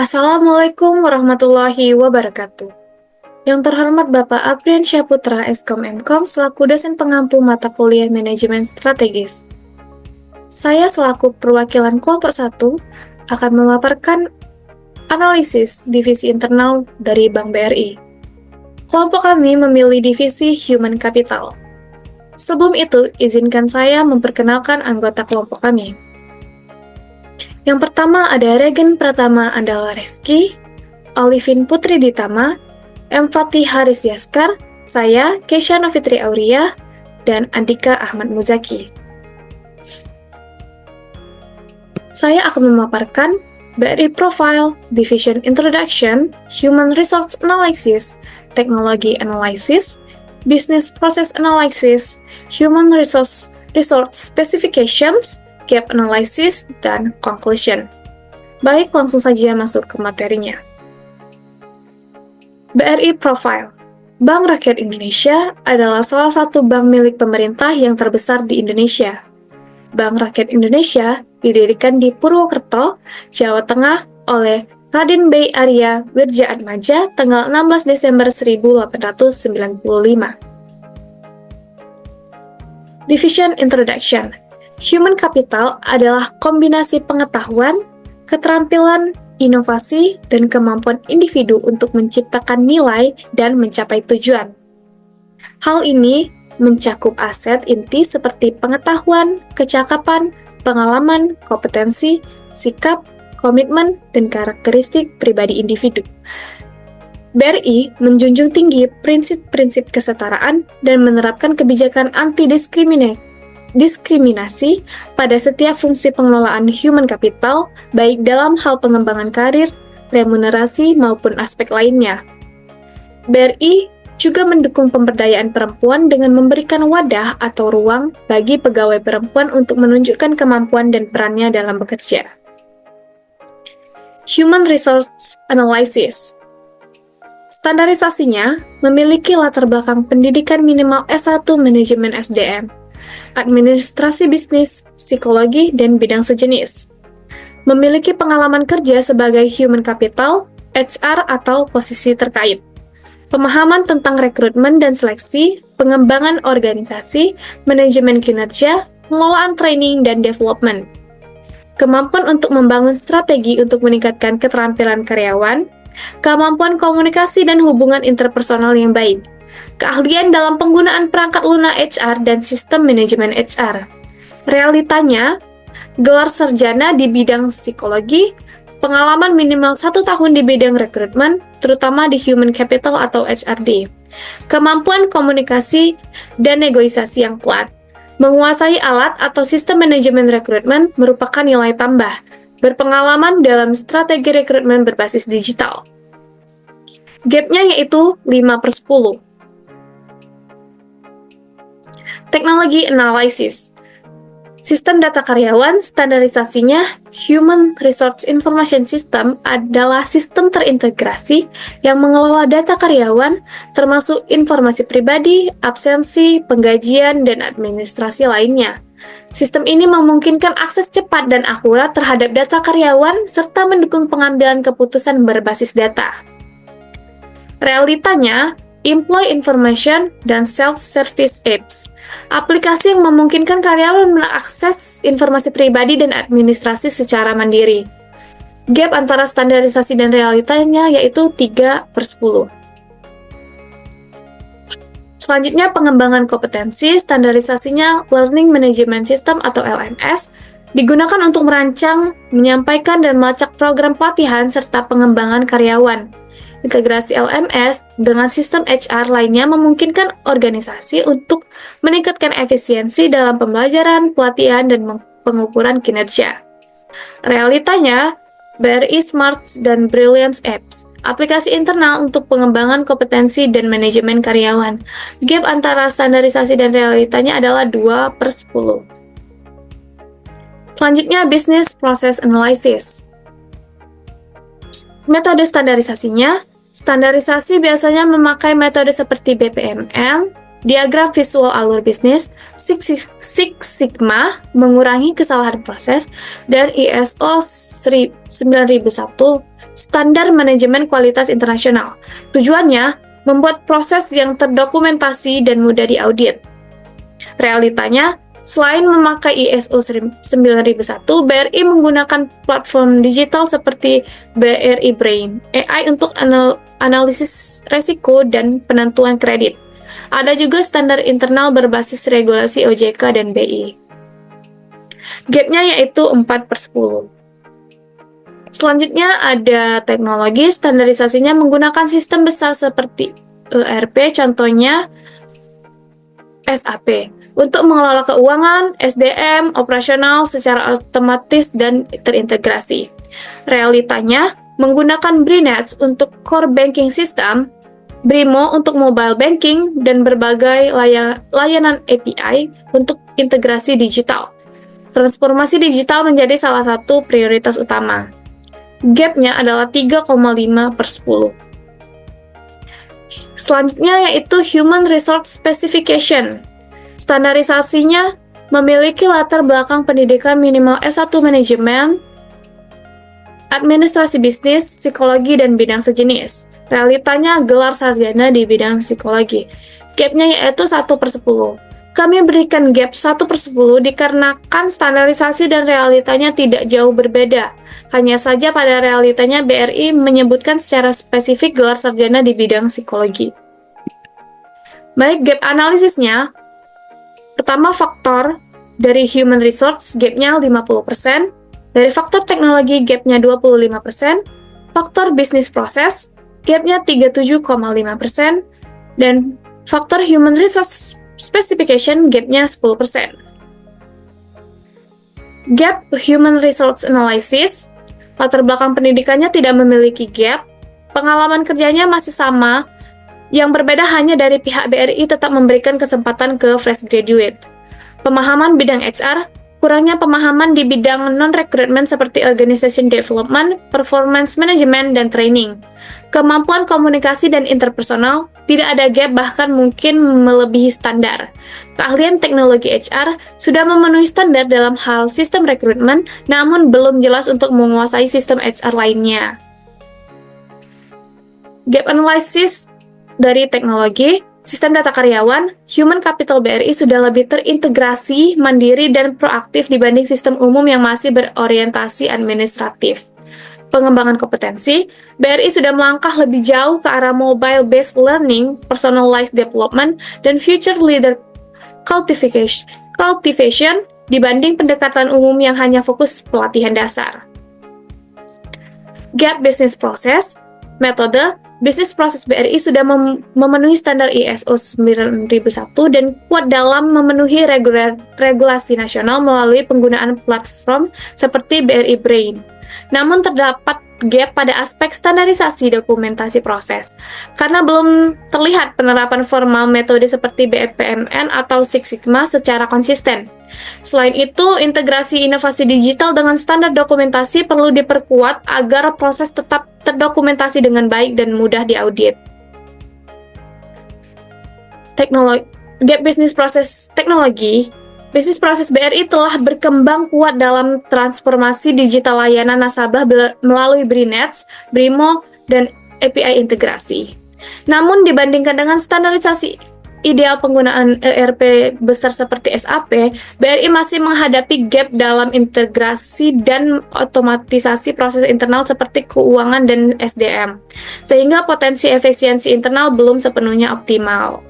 Assalamualaikum warahmatullahi wabarakatuh. Yang terhormat Bapak Aprian Syahputra, Eskom Mkom, selaku dosen pengampu mata kuliah Manajemen Strategis. Saya selaku perwakilan kelompok 1 akan memaparkan analisis divisi internal dari Bank BRI. Kelompok kami memilih divisi Human Capital. Sebelum itu, izinkan saya memperkenalkan anggota kelompok kami. Yang pertama ada Regen Pratama Andala Reski, Olivin Putri Ditama, M. Fatih Haris Yaskar, saya, Kesha Novitri Auria, dan Andika Ahmad Muzaki. Saya akan memaparkan BRI Profile, Division Introduction, Human Resource Analysis, Technology Analysis, Business Process Analysis, Human Resource Specifications, Gap Analysis, dan Conclusion. Baik, langsung saja masuk ke materinya. BRI Profile. Bank Rakyat Indonesia adalah salah satu bank milik pemerintah yang terbesar di Indonesia. Bank Rakyat Indonesia didirikan di Purwokerto, Jawa Tengah oleh Raden B. Arya Wirjaatmaja tanggal 16 Desember 1895. Division Introduction. Human capital adalah kombinasi pengetahuan, keterampilan, inovasi, dan kemampuan individu untuk menciptakan nilai dan mencapai tujuan. Hal ini mencakup aset inti seperti pengetahuan, kecakapan, pengalaman, kompetensi, sikap, komitmen, dan karakteristik pribadi individu. BRI menjunjung tinggi prinsip-prinsip kesetaraan dan menerapkan kebijakan anti-diskriminasi pada setiap fungsi pengelolaan human capital, baik dalam hal pengembangan karir, remunerasi, maupun aspek lainnya. BRI juga mendukung pemberdayaan perempuan dengan memberikan wadah atau ruang bagi pegawai perempuan untuk menunjukkan kemampuan dan perannya dalam bekerja. Human Resource Analysis. Standarisasinya memiliki latar belakang pendidikan minimal S1 Manajemen SDM, administrasi bisnis, psikologi, dan bidang sejenis. Memiliki pengalaman kerja sebagai human capital, HR atau posisi terkait. Pemahaman tentang rekrutmen dan seleksi, pengembangan organisasi, manajemen kinerja, pengelolaan training dan development. Kemampuan untuk membangun strategi untuk meningkatkan keterampilan karyawan, kemampuan komunikasi dan hubungan interpersonal yang baik, keahlian dalam penggunaan perangkat lunak HR dan sistem manajemen HR. Realitanya, gelar sarjana di bidang psikologi, pengalaman minimal 1 tahun di bidang rekrutmen, terutama di human capital atau HRD, kemampuan komunikasi dan negosiasi yang kuat, menguasai alat atau sistem manajemen rekrutmen merupakan nilai tambah, berpengalaman dalam strategi rekrutmen berbasis digital. Gap-nya yaitu 5/10. Teknologi Analysis. Sistem data karyawan, standarisasinya Human Resource Information System adalah sistem terintegrasi yang mengelola data karyawan, termasuk informasi pribadi, absensi, penggajian, dan administrasi lainnya. Sistem ini memungkinkan akses cepat dan akurat terhadap data karyawan, serta mendukung pengambilan keputusan berbasis data. Realitanya, Employee Information dan Self-Service Apps, aplikasi yang memungkinkan karyawan mengakses informasi pribadi dan administrasi secara mandiri. Gap antara standarisasi dan realitanya yaitu 3/10. Selanjutnya, pengembangan kompetensi, standarisasinya Learning Management System atau LMS, digunakan untuk merancang, menyampaikan, dan melacak program pelatihan serta pengembangan karyawan. Integrasi LMS dengan sistem HR lainnya memungkinkan organisasi untuk meningkatkan efisiensi dalam pembelajaran, pelatihan, dan pengukuran kinerja. Realitanya, BRI Smart dan Brilliance Apps, aplikasi internal untuk pengembangan kompetensi dan manajemen karyawan. Gap antara standarisasi dan realitanya adalah 2/10. Selanjutnya, Business Process Analysis. Metode standarisasinya, standarisasi biasanya memakai metode seperti BPMN, diagram visual alur bisnis, Six Sigma, mengurangi kesalahan proses, dan ISO 9001 standar manajemen kualitas internasional. Tujuannya, membuat proses yang terdokumentasi dan mudah diaudit. Realitanya, selain memakai ISO 9001, BRI menggunakan platform digital seperti BRI Brain, AI untuk analisis resiko dan penentuan kredit. Ada juga standar internal berbasis regulasi OJK dan BI. Gap-nya yaitu 4/10. Selanjutnya ada teknologi, standarisasinya menggunakan sistem besar seperti ERP, contohnya SAP, untuk mengelola keuangan, SDM, operasional secara otomatis dan terintegrasi. Realitanya, menggunakan BRINET untuk core banking system, BRIMO untuk mobile banking, dan berbagai layanan API untuk integrasi digital. Transformasi digital menjadi salah satu prioritas utama. Gap-nya adalah 3,5/10. Selanjutnya yaitu Human Resource Specification. Standarisasinya memiliki latar belakang pendidikan minimal S1 Manajemen, Administrasi Bisnis, Psikologi, dan bidang sejenis. Realitanya gelar sarjana di bidang psikologi. Gap-nya yaitu 1/10. Kami berikan gap 1/10 dikarenakan standarisasi dan realitanya tidak jauh berbeda. Hanya saja pada realitanya BRI menyebutkan secara spesifik gelar sarjana di bidang psikologi. Baik, gap analisisnya, pertama faktor dari human resource gap-nya 50%, dari faktor teknologi gap-nya 25%, faktor bisnis proses gap-nya 37,5%, dan faktor human resource specification gap-nya 10%. Gap human resource analysis, latar belakang pendidikannya tidak memiliki gap, pengalaman kerjanya masih sama, yang berbeda hanya dari pihak BRI tetap memberikan kesempatan ke fresh graduate. Pemahaman bidang HR, kurangnya pemahaman di bidang non-recruitment seperti organization development, performance management, dan training. Kemampuan komunikasi dan interpersonal, tidak ada gap bahkan mungkin melebihi standar. Keahlian teknologi HR sudah memenuhi standar dalam hal sistem rekrutmen, namun belum jelas untuk menguasai sistem HR lainnya. Gap analysis dari teknologi, sistem data karyawan, human capital BRI sudah lebih terintegrasi, mandiri, dan proaktif dibanding sistem umum yang masih berorientasi administratif. Pengembangan kompetensi, BRI sudah melangkah lebih jauh ke arah mobile-based learning, personalized development, dan future leader cultivation dibanding pendekatan umum yang hanya fokus pelatihan dasar. Gap business process, metode, bisnis proses BRI sudah memenuhi standar ISO 9001 dan kuat dalam memenuhi regulasi nasional melalui penggunaan platform seperti BRI Brain. Namun terdapat gap pada aspek standarisasi dokumentasi proses, karena belum terlihat penerapan formal metode seperti BPMN atau Six Sigma secara konsisten. Selain itu, integrasi inovasi digital dengan standar dokumentasi perlu diperkuat agar proses tetap terdokumentasi dengan baik dan mudah diaudit. Gap bisnis proses teknologi. Bisnis proses BRI telah berkembang kuat dalam transformasi digital layanan nasabah melalui BRINET, BRIMO, dan API integrasi. Namun dibandingkan dengan standarisasi ideal penggunaan ERP besar seperti SAP, BRI masih menghadapi gap dalam integrasi dan otomatisasi proses internal seperti keuangan dan SDM, sehingga potensi efisiensi internal belum sepenuhnya optimal.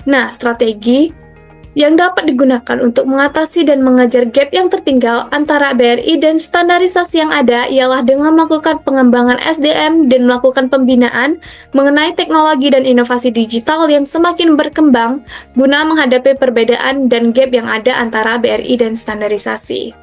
Nah, strategi yang dapat digunakan untuk mengatasi dan mengejar gap yang tertinggal antara BRI dan standarisasi yang ada ialah dengan melakukan pengembangan SDM dan melakukan pembinaan mengenai teknologi dan inovasi digital yang semakin berkembang guna menghadapi perbedaan dan gap yang ada antara BRI dan standarisasi.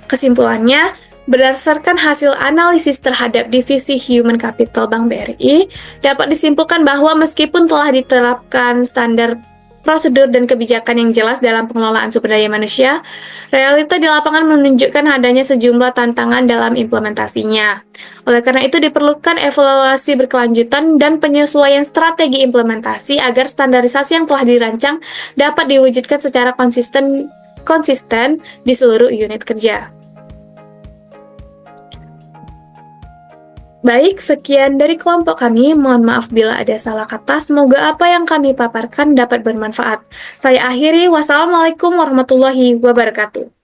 Kesimpulannya, berdasarkan hasil analisis terhadap divisi Human Capital Bank BRI, dapat disimpulkan bahwa meskipun telah diterapkan standar prosedur dan kebijakan yang jelas dalam pengelolaan sumber daya manusia, realita di lapangan menunjukkan adanya sejumlah tantangan dalam implementasinya. Oleh karena itu diperlukan evaluasi berkelanjutan dan penyesuaian strategi implementasi agar standarisasi yang telah dirancang dapat diwujudkan secara konsisten di seluruh unit kerja. Baik, sekian dari kelompok kami. Mohon maaf bila ada salah kata. Semoga apa yang kami paparkan dapat bermanfaat. Saya akhiri. Wassalamualaikum warahmatullahi wabarakatuh.